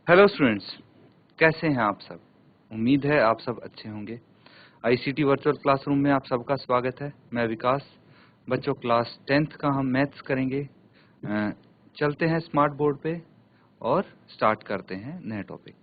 Hello students, कैसे हैं आप सब। उम्मीद है आप सब अच्छे होंगे। आईसीटी वर्चुअल क्लासरूम में आप सबका स्वागत है। मैं विकास। बच्चों, क्लास 10th का हम मैथ्स करेंगे। चलते हैं स्मार्ट बोर्ड पे और स्टार्ट करते हैं नए टॉपिक।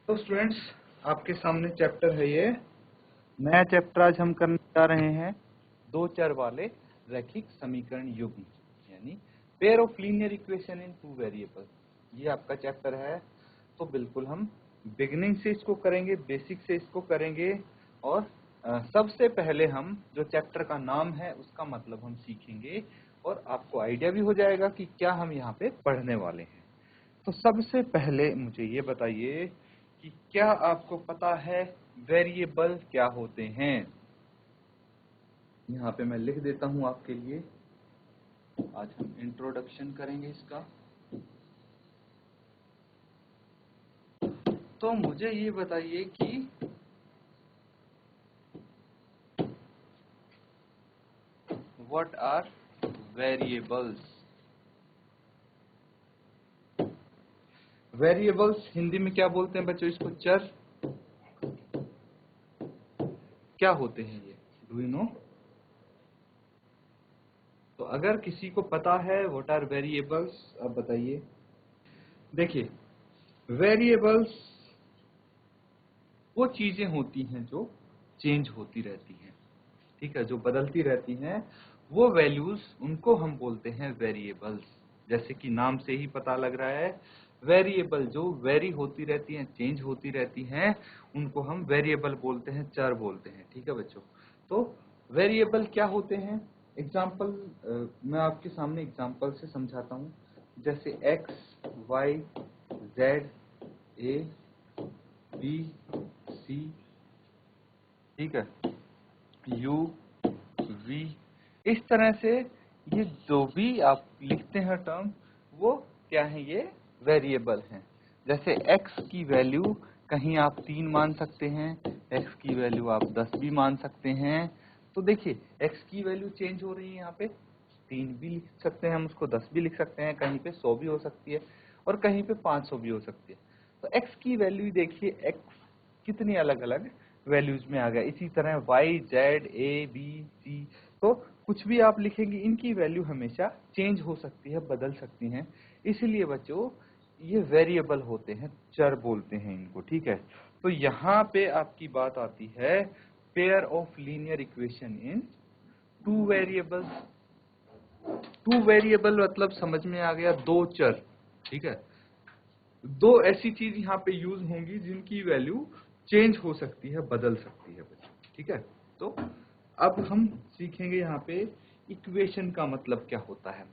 तो स्टूडेंट्स, आपके सामने चैप्टर है ये नया चैप्टर। आज हम करने जा रहे हैं दो चर वाले रैखिक समीकरण युग्म, यानी pair of linear equation in two variable. ये आपका चैप्टर है। तो बिल्कुल हम बिगिनिंग से इसको करेंगे, बेसिक से इसको करेंगे। और सबसे पहले हम जो चैप्टर का नाम है उसका मतलब हम सीखेंगे और आपको आइडिया भी हो जाएगा कि क्या हम यहाँ पे पढ़ने वाले हैं। तो सबसे पहले मुझे ये बताइए कि क्या आपको पता है वेरिएबल क्या होते हैं। यहाँ पे मैं लिख देता हूं आपके लिए। आज हम इंट्रोडक्शन करेंगे इसका। तो मुझे ये बताइए कि what are variables. Variables Hindi में क्या बोलते हैं बच्चों? इसको चर क्या होते हैं ये, डू यू नो? तो अगर किसी को पता है व्हाट आर वेरिएबल्स, अब बताइए। देखिए, वेरिएबल्स वो चीजें होती हैं जो चेंज होती रहती हैं, ठीक है, जो बदलती रहती हैं। वो वैल्यूज, उनको हम बोलते हैं वेरिएबल्स। जैसे कि नाम से ही पता लग रहा है, वेरिएबल जो वेरी होती रहती हैं, चेंज होती रहती हैं, उनको हम वेरिएबल बोलते हैं, चर बोलते हैं। ठीक है बच्चों। तो वेरिएबल क्या होते हैं? एग्जाम्पल मैं आपके सामने एग्जाम्पल से समझाता हूँ। जैसे x, y, z, a, b, c, ठीक है, u, v, इस तरह से ये जो भी आप लिखते हैं टर्म, वो क्या है? ये वेरिएबल हैं। जैसे x की वैल्यू कहीं आप 3 मान सकते हैं, x की वैल्यू आप 10 भी मान सकते हैं। तो देखिए, x की वैल्यू चेंज हो रही है। यहाँ पे 3 भी लिख सकते हैं हम, उसको 10 भी लिख सकते हैं, कहीं पे 100 भी हो सकती है और कहीं पे 500 भी हो सकती है। तो x की वैल्यू देखिए, x कितनी अलग अलग वैल्यूज में आ गया। इसी तरह y, z, a, b, c, तो कुछ भी आप लिखेंगे, इनकी वैल्यू हमेशा चेंज हो सकती है, बदल सकती हैं। इसलिए बच्चों ये वेरिएबल होते हैं, चर बोलते हैं इनको। ठीक है। तो यहाँ पे आपकी बात आती है pair of linear equation in two variables. Two variable मतलब समझ में आ गया, दो चर। ठीक है, दो ऐसी चीज यहाँ पे यूज होंगी जिनकी वैल्यू चेंज हो सकती है, बदल सकती है बच्चों। ठीक है। तो अब हम सीखेंगे यहाँ पे इक्वेशन का मतलब क्या होता है।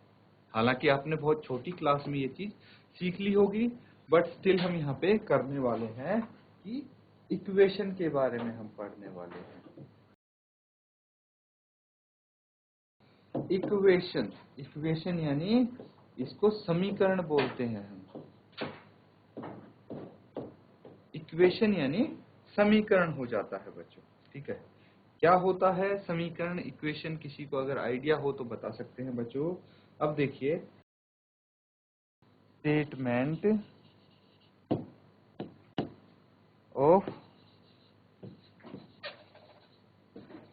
हालांकि आपने बहुत छोटी क्लास में ये चीज सीख ली होगी, बट स्टिल हम यहाँ पे करने वाले हैं कि इक्वेशन के बारे में हम पढ़ने वाले हैं। इक्वेशन, इक्वेशन यानी इसको समीकरण बोलते हैं हम। इक्वेशन यानी समीकरण हो जाता है बच्चों। ठीक है। क्या होता है समीकरण, इक्वेशन? किसी को अगर आइडिया हो तो बता सकते हैं बच्चों। अब देखिए, statement of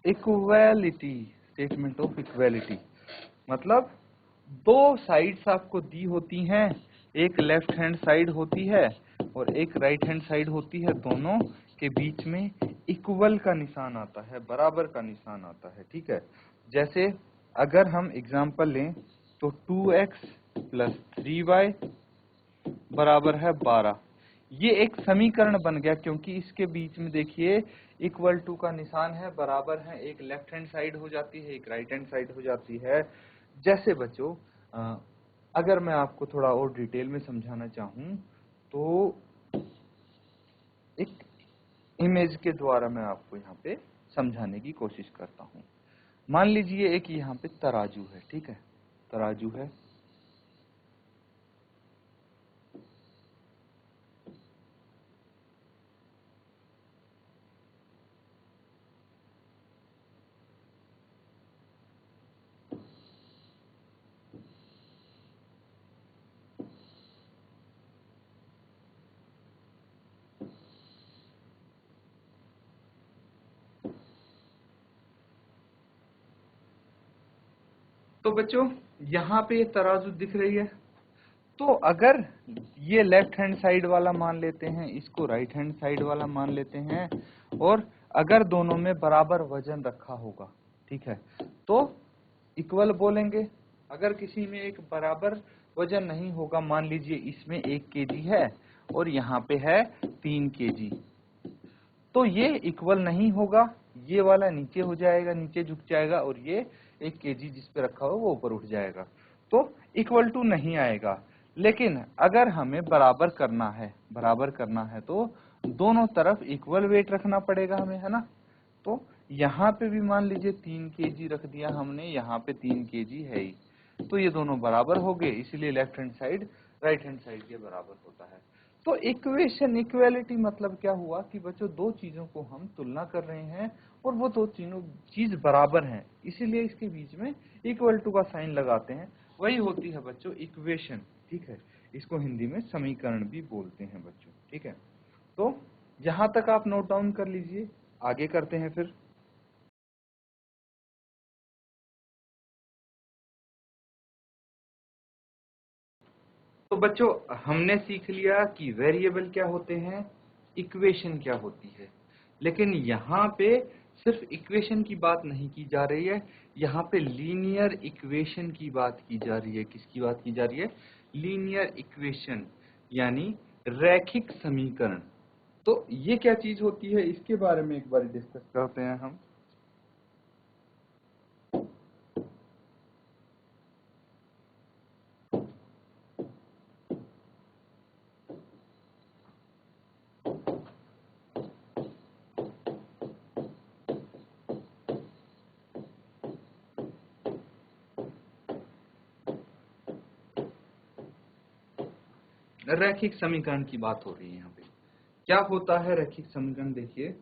equality, statement of equality मतलब दो साइड्स आपको दी होती हैं, एक लेफ्ट हैंड साइड होती है और एक राइट हैंड साइड होती है, दोनों के बीच में इक्वल का निशान आता है, बराबर का निशान आता है। ठीक है, जैसे अगर हम एग्जांपल लें तो 2x प्लस 3y बराबर है 12। ये एक समीकरण बन गया क्योंकि इसके बीच में देखिए इक्वल टू का निशान है, बराबर है, एक लेफ्ट हैंड साइड हो जाती है, एक राइट हैंड साइड हो जाती है। जैसे बच्चों अगर मैं आपको थोड़ा और डिटेल में समझाना चाहूं तो एक इमेज के द्वारा मैं आपको यहाँ पे समझाने की कोशिश करता हूँ। मान लीजिए एक यहाँ पे तराजू है, ठीक है, तराजू है, तो बच्चों यहाँ पे ये तराजू दिख रही है। तो अगर ये लेफ्ट हैंड साइड वाला मान लेते हैं, इसको राइट हैंड साइड वाला मान लेते हैं, और अगर दोनों में बराबर वजन रखा होगा, ठीक है, तो इक्वल बोलेंगे। अगर किसी में एक बराबर वजन नहीं होगा, मान लीजिए इसमें 1 केजी है और यहाँ पे है 3 केजी, तो ये इक्वल नहीं होगा, ये वाला नीचे हो जाएगा, नीचे झुक जाएगा, और ये 1 केजी जिस पे रखा हो वो ऊपर उठ जाएगा, तो इक्वल टू नहीं आएगा। लेकिन अगर हमें बराबर करना है तो दोनों तरफ इक्वल वेट रखना पड़ेगा हमें, है ना। तो यहाँ पे भी मान लीजिए 3 केजी रख दिया हमने, यहाँ पे 3 केजी है ही, तो ये दोनों बराबर हो गए, इसीलिए left hand side right hand side के बराबर होता है। तो इक्वेशन इक्वालिटी मतलब क्या हुआ कि बच्चों दो चीजों को हम तुलना कर रहे हैं और वो दो चीज बराबर हैं, इसीलिए इसके बीच में इक्वल टू का साइन लगाते हैं, वही होती है बच्चों इक्वेशन। ठीक है, इसको हिंदी में समीकरण भी बोलते हैं बच्चों। ठीक है, तो यहां तक आप नोट डाउन कर लीजिए, आगे करते हैं फिर। तो बच्चों हमने सीख लिया कि वेरिएबल क्या होते हैं, इक्वेशन क्या होती है, लेकिन यहाँ पे सिर्फ इक्वेशन की बात नहीं की जा रही है, यहाँ पे लीनियर इक्वेशन की बात की जा रही है। किसकी बात की जा रही है? लीनियर इक्वेशन, यानी रैखिक समीकरण। तो ये क्या चीज होती है, इसके बारे में एक बार डिस्कस करते हैं हम। रैखिक समीकरण की बात हो रही है यहाँ पे। क्या होता है रैखिक समीकरण? देखिए,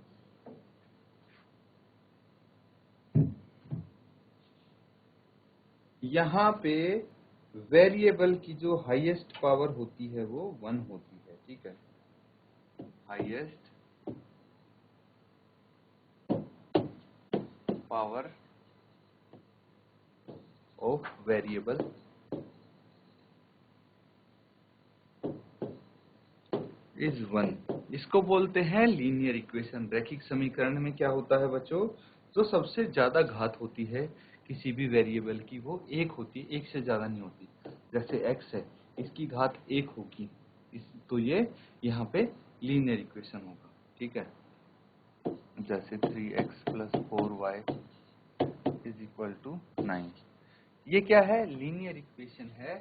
यहाँ पे वेरिएबल की जो हाईएस्ट पावर होती है वो 1 होती है। ठीक है, highest power of variable is 1, इसको बोलते हैं लीनियर इक्वेशन। रैखिक समीकरण में क्या होता है बच्चों, जो सबसे ज्यादा घात होती है किसी भी वेरिएबल की वो 1 होती है, 1 से ज्यादा नहीं होती। जैसे x है, इसकी घात 1 होगी, तो ये यहाँ पे लीनियर इक्वेशन होगा। ठीक है, जैसे 3x plus 4y is equal to 9, ये क्या है? लीनियर इक्वेशन है।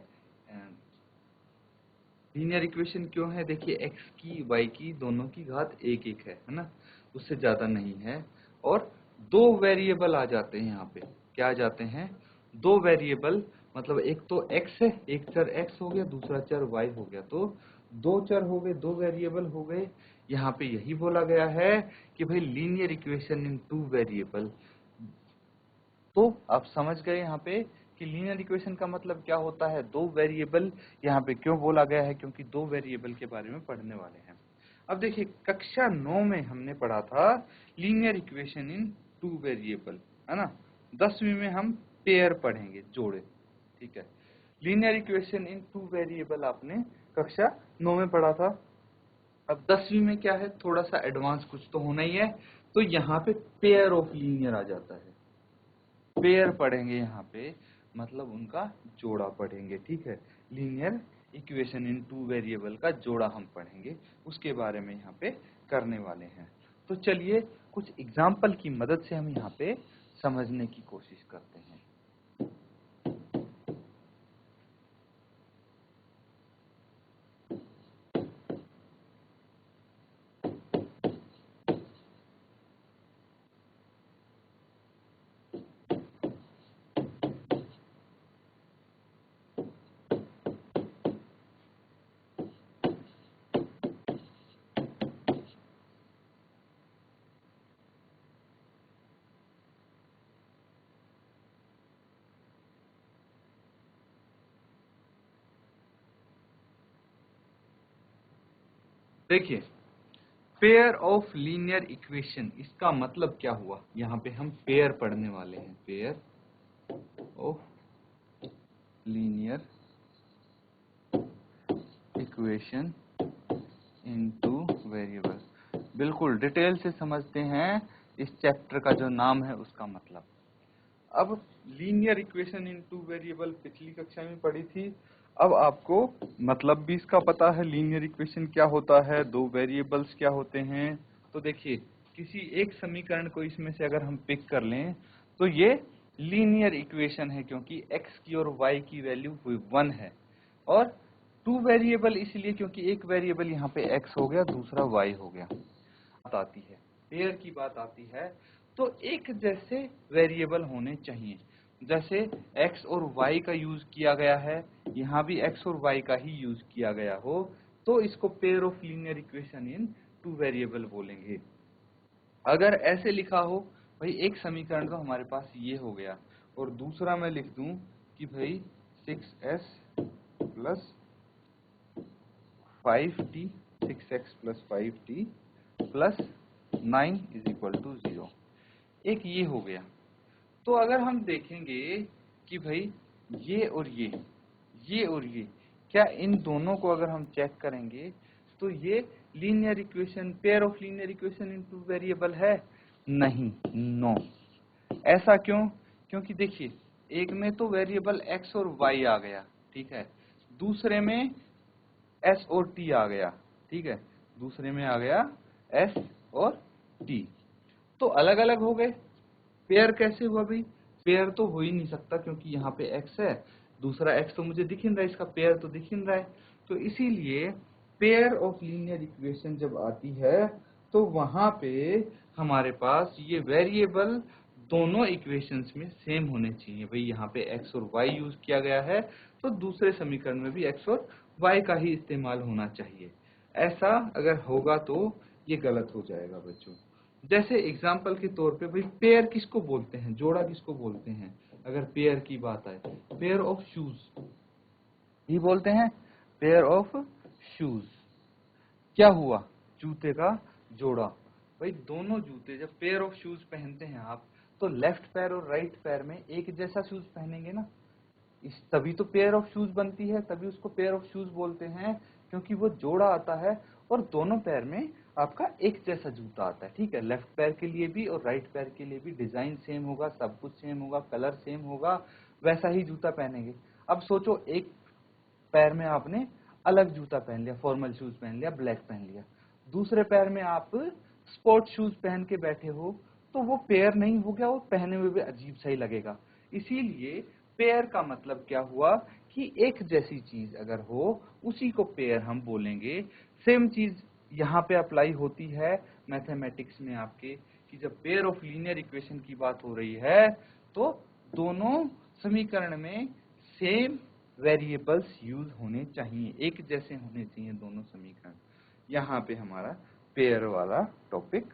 लीनियर इक्वेशन क्यों है? देखिए x की y की दोनों की घात 1 है ना, उससे ज्यादा नहीं है, और दो वेरिएबल आ जाते हैं यहाँ पे। क्या आ जाते हैं? दो वेरिएबल, मतलब एक तो x है, एक चर x हो गया, दूसरा चर y हो गया, तो दो चर हो गए, दो वेरिएबल हो गए। यहाँ पे यही बोला गया है कि भाई लीनियर इक्वेशन इन 2 वेरिएबल। तो आप समझ गए यहाँ पे कि लीनियर इक्वेशन का मतलब क्या होता है, दो वेरिएबल। यहाँ पे क्यों बोला गया है? क्योंकि दो वेरिएबल के बारे में पढ़ने वाले हैं। अब देखिए कक्षा 9 में हमने पढ़ा था linear equation in two variable, है ना। 10वीं में हम पेयर पढ़ेंगे, जोड़े, ठीक है। Linear equation in two variable आपने कक्षा 9 में पढ़ा था। अब 10वीं में क्या है, थोड़ा सा एडवांस कुछ तो होना ही है, तो यहाँ पे पेयर ऑफ लीनियर आ जाता है। पेयर पढ़ेंगे यहाँ पे, मतलब उनका जोड़ा पढ़ेंगे, ठीक है। Linear equation in two variable का जोड़ा हम पढ़ेंगे, उसके बारे में यहाँ पे करने वाले हैं। तो चलिए कुछ एग्जाम्पल की मदद से हम यहाँ पे समझने की कोशिश करते हैं। देखिए पेयर ऑफ लीनियर इक्वेशन, इसका मतलब क्या हुआ, यहाँ पे हम पेयर पढ़ने वाले हैं। Pair of linear equation into variable, बिल्कुल डिटेल से समझते हैं इस चैप्टर का जो नाम है उसका मतलब। अब लीनियर इक्वेशन इनटू वेरिएबल पिछली कक्षा में पढ़ी थी, अब आपको मतलब भी इसका पता है लीनियर इक्वेशन क्या होता है, दो वेरिएबल्स क्या होते हैं। तो देखिए किसी एक समीकरण को इसमें से अगर हम पिक कर लें तो ये लीनियर इक्वेशन है, क्योंकि x की और y की वैल्यू 1 है, और टू वेरिएबल इसलिए क्योंकि एक वेरिएबल यहाँ पे x हो गया, दूसरा y हो गया। बात आती है, पेयर की बात आती है, तो एक जैसे वेरिएबल होने चाहिए। जैसे x और y का यूज किया गया है, यहाँ भी x और y का ही यूज किया गया हो, तो इसको pair of linear equation in two variable बोलेंगे। अगर ऐसे लिखा हो भाई एक समीकरण तो हमारे पास ये हो गया, और दूसरा मैं लिख दूं कि भाई 6s plus 5t 6x plus 5t plus 9 is equal to 0, एक ये हो गया। तो अगर हम देखेंगे कि भाई ये और ये क्या इन दोनों को अगर हम चेक करेंगे तो ये linear equation, pair of linear equation into variable है? नहीं, नो। ऐसा क्यों? क्योंकि देखिए एक में तो वेरिएबल x और y आ गया, ठीक है, दूसरे में s और t आ गया, ठीक है, दूसरे में आ गया s और t, तो अलग अलग हो गए। पेयर कैसे हुआ भाई? पेयर तो हो ही नहीं सकता, क्योंकि यहाँ पे x है, दूसरा x तो मुझे दिख ही नहीं रहा है, इसका पेयर तो दिख ही नहीं रहा है। तो इसीलिए पेयर ऑफ लीनियर इक्वेशन जब आती है तो वहां पे हमारे पास ये वेरिएबल दोनों इक्वेशंस में सेम होने चाहिए। भाई यहाँ पे x और y यूज किया गया है, तो दूसरे समीकरण में भी x और y का ही इस्तेमाल होना चाहिए। ऐसा अगर होगा तो ये गलत हो जाएगा बच्चों। जैसे एग्जाम्पल के तौर पे भाई पेयर किसको बोलते हैं, जोड़ा किसको बोलते हैं? अगर पेयर की बात आए, पेयर ऑफ शूज ही बोलते हैं, पेयर ऑफ शूज। क्या हुआ? जूते का जोड़ा। भाई दोनों जूते जब पेयर ऑफ शूज पहनते हैं आप, तो लेफ्ट पैर और राइट पैर में एक जैसा शूज पहनेंगे ना, इस तभी तो पेयर ऑफ शूज बनती है, तभी उसको पेयर ऑफ शूज बोलते हैं, क्योंकि वो जोड़ा आता है और दोनों पैर में आपका एक जैसा जूता आता है, ठीक है। लेफ्ट पैर के लिए भी और राइट पैर के लिए भी डिजाइन सेम होगा, सब कुछ सेम होगा, कलर सेम होगा, वैसा ही जूता पहनेंगे। अब सोचो एक पैर में आपने अलग जूता पहन लिया, फॉर्मल शूज पहन लिया, ब्लैक पहन लिया, दूसरे पैर में आप स्पोर्ट शूज पहन के बैठे हो, तो वो पेयर नहीं हो गया, वो पहने हुए भी अजीब सा ही लगेगा। इसीलिए पेयर का मतलब क्या हुआ कि एक जैसी चीज अगर हो उसी को पेयर हम बोलेंगे। सेम चीज यहाँ पे अप्लाई होती है मैथमेटिक्स में आपके, कि जब पेयर ऑफ लीनियर इक्वेशन की बात हो रही है तो दोनों समीकरण में सेम वेरिएबल्स यूज होने चाहिए, एक जैसे होने चाहिए दोनों समीकरण। यहाँ पे हमारा पेयर वाला टॉपिक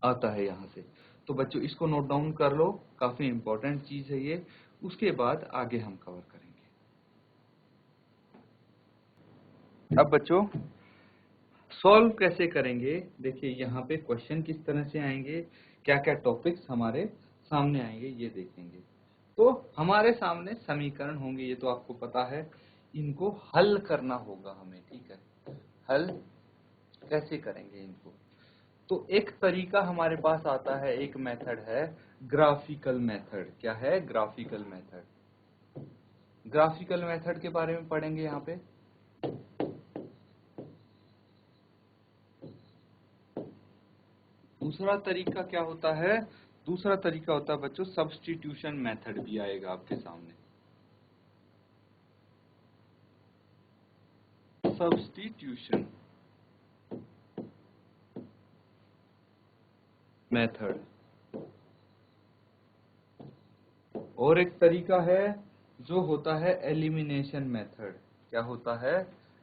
आता है यहाँ से। तो बच्चों इसको नोट डाउन कर लो, काफी इंपॉर्टेंट चीज है ये, उसके बाद आगे हम कवर करेंगे। अब बच्चों सॉल्व कैसे करेंगे, देखिए यहाँ पे क्वेश्चन किस तरह से आएंगे, क्या क्या टॉपिक्स हमारे सामने आएंगे ये देखेंगे। तो हमारे सामने समीकरण होंगे, ये तो आपको पता है, इनको हल करना होगा हमें, ठीक है। हल कैसे करेंगे इनको, तो एक तरीका हमारे पास आता है, एक मेथड है ग्राफिकल मेथड। क्या है? Graphical method. ग्राफिकल मेथड के बारे में पढ़ेंगे यहाँ पे। दूसरा तरीका क्या होता है? दूसरा तरीका होता है बच्चों सब्स्टिट्यूशन मेथड, भी आएगा आपके सामने। Substitution method. और एक तरीका है जो होता है एलिमिनेशन मेथड। क्या होता है?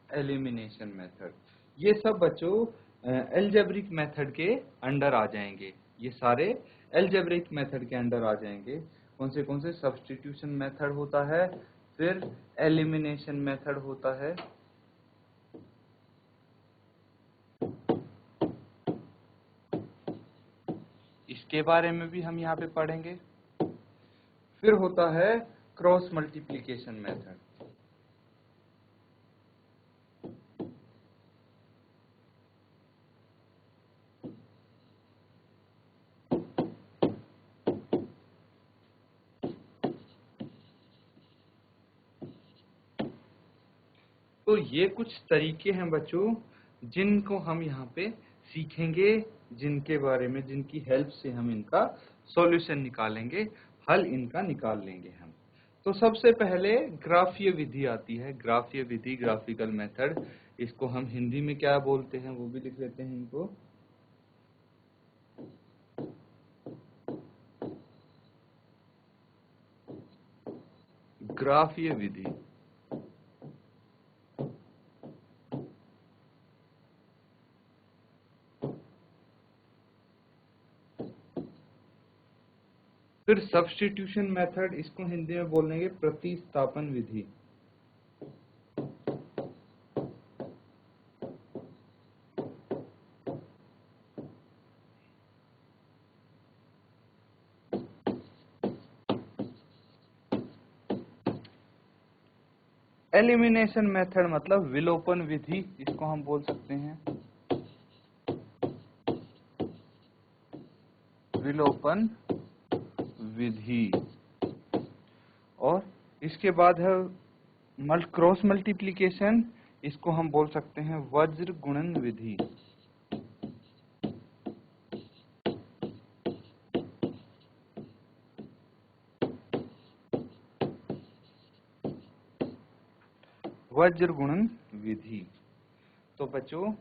Elimination method. ये सब बच्चों एल्जेब्रिक मेथड के अंडर आ जाएंगे, ये सारे एल्जेब्रिक मेथड के अंडर आ जाएंगे। कौन से सब्स्टिट्यूशन मेथड होता है, फिर एलिमिनेशन मेथड होता है, इसके बारे में भी हम यहाँ पे पढ़ेंगे। फिर होता है क्रॉस मल्टीप्लिकेशन मेथड। तो ये कुछ तरीके हैं बच्चों जिनको हम यहाँ पे सीखेंगे, जिनके बारे में, जिनकी हेल्प से हम इनका सॉल्यूशन निकालेंगे, हल इनका निकाल लेंगे हम। तो सबसे पहले ग्राफीय विधि आती है, ग्राफीय विधि, ग्राफिकल मेथड। इसको हम हिंदी में क्या बोलते हैं वो भी लिख लेते हैं इनको। ग्राफीय विधि। फिर सब्स्टिट्यूशन मेथड, इसको हिंदी में बोलेंगे प्रतिस्थापन विधि। एलिमिनेशन मेथड मतलब विलोपन विधि, इसको हम बोल सकते हैं विलोपन विधि। और इसके बाद है क्रॉस मल्टीप्लिकेशन, इसको हम बोल सकते हैं वज्र गुणन विधि। वज्र गुणन विधि। तो बच्चों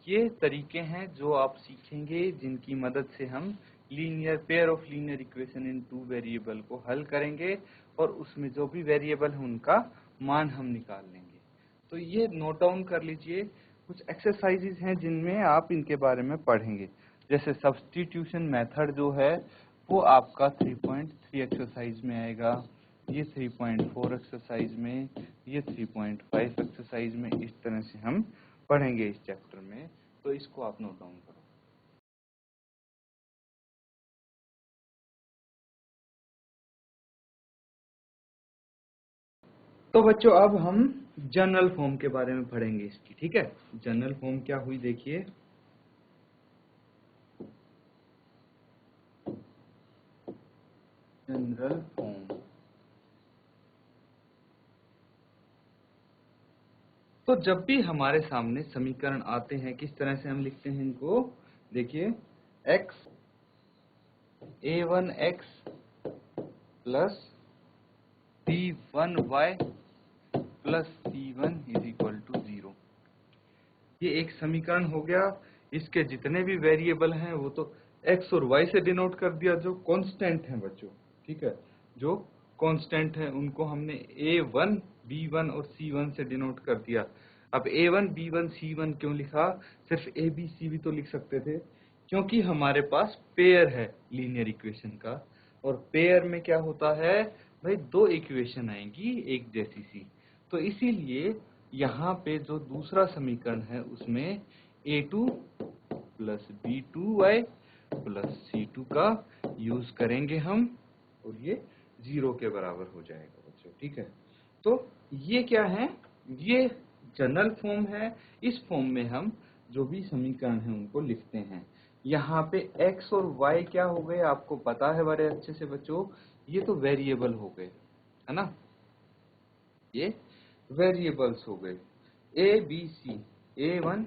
ये तरीके हैं जो आप सीखेंगे, जिनकी मदद से हम linear pair of linear equation in two variable को हल करेंगे और उसमें जो भी वेरिएबल है उनका मान हम निकाल लेंगे। तो ये नोट डाउन कर लीजिए, कुछ एक्सरसाइजेज हैं जिनमें आप इनके बारे में पढ़ेंगे। जैसे सब्स्टिट्यूशन मेथड जो है वो आपका 3.3 एक्सरसाइज में आएगा, ये 3.4 एक्सरसाइज में, ये 3.5 एक्सरसाइज में, इस तरह से हम पढ़ेंगे इस चैप्टर में। तो इसको आप नोट डाउन करो। तो बच्चों अब हम जनरल फॉर्म के बारे में पढ़ेंगे इसकी, ठीक है। जनरल फॉर्म क्या हुई देखिए, जनरल फॉर्म। तो जब भी हमारे सामने समीकरण आते हैं किस तरह से हम लिखते हैं इनको, देखिए x a1x plus b1y plus c1 is equal to 0। ये एक समीकरण हो गया। इसके जितने भी वेरिएबल हैं वो तो x और y से डिनोट कर दिया, जो कांस्टेंट हैं बच्चों, ठीक है। जो कांस्टेंट हैं उनको हमने a1, b1 और c1 से डिनोट कर दिया। अब a1, b1, c1 क्यों लिखा, सिर्फ a b c भी तो लिख सकते थे, क्योंकि हमारे पास पेयर है लीनियर इक्वेशन का, और पेयर में क्या होता है भाई, दो इक्वेशन आएंगी एक जैसी सी। तो इसीलिए यहाँ पे जो दूसरा समीकरण है उसमें A2 plus B2y plus C2 का यूज करेंगे हम, और ये 0 के बराबर हो जाएगा बच्चों। ठीक है, तो ये क्या है, ये जनरल फॉर्म है। इस फॉर्म में हम जो भी समीकरण है उनको लिखते हैं। यहाँ पे x और y क्या हो गए आपको पता है बड़े अच्छे से बच्चों, ये तो वेरिएबल हो गए, है ना, ये वेरिएबल्स हो गए। a b c, a1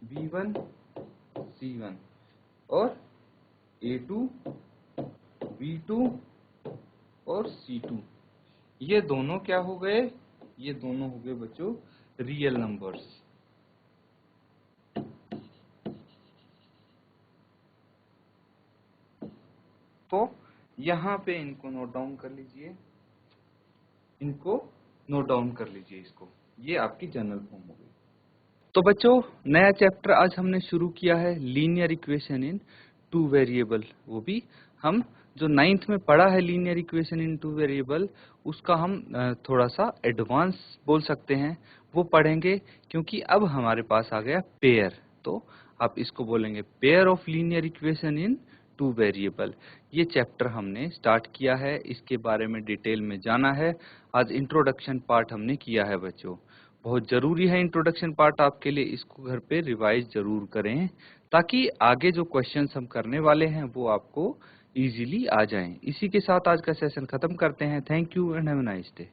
b1 c1 और a2 b2 और c2, ये दोनों क्या हो गए, ये दोनों हो गए बच्चों रियल नंबर्स। तो यहाँ पे इनको नोट डाउन कर लीजिए, इनको नोट डाउन कर लीजिए इसको, ये आपकी जनरल फॉर्म हो गई। तो बच्चों नया चैप्टर आज हमने शुरू किया है, linear equation in two variable. वो भी हम जो 9th में पढ़ा है linear equation in two variable, उसका हम थोड़ा सा एडवांस बोल सकते हैं वो पढ़ेंगे, क्योंकि अब हमारे पास आ गया पेयर। तो आप इसको बोलेंगे pair of linear equation in two variable. ये चैप्टर हमने स्टार्ट किया है, इसके बारे में डिटेल में जाना है। आज इंट्रोडक्शन पार्ट हमने किया है बच्चों, बहुत जरूरी है इंट्रोडक्शन पार्ट आपके लिए, इसको घर पे रिवाइज जरूर करें, ताकि आगे जो क्वेश्चंस हम करने वाले हैं वो आपको इजीली आ जाएं। इसी के साथ आज का सेशन खत्म करते हैं। Thank you and have a nice day.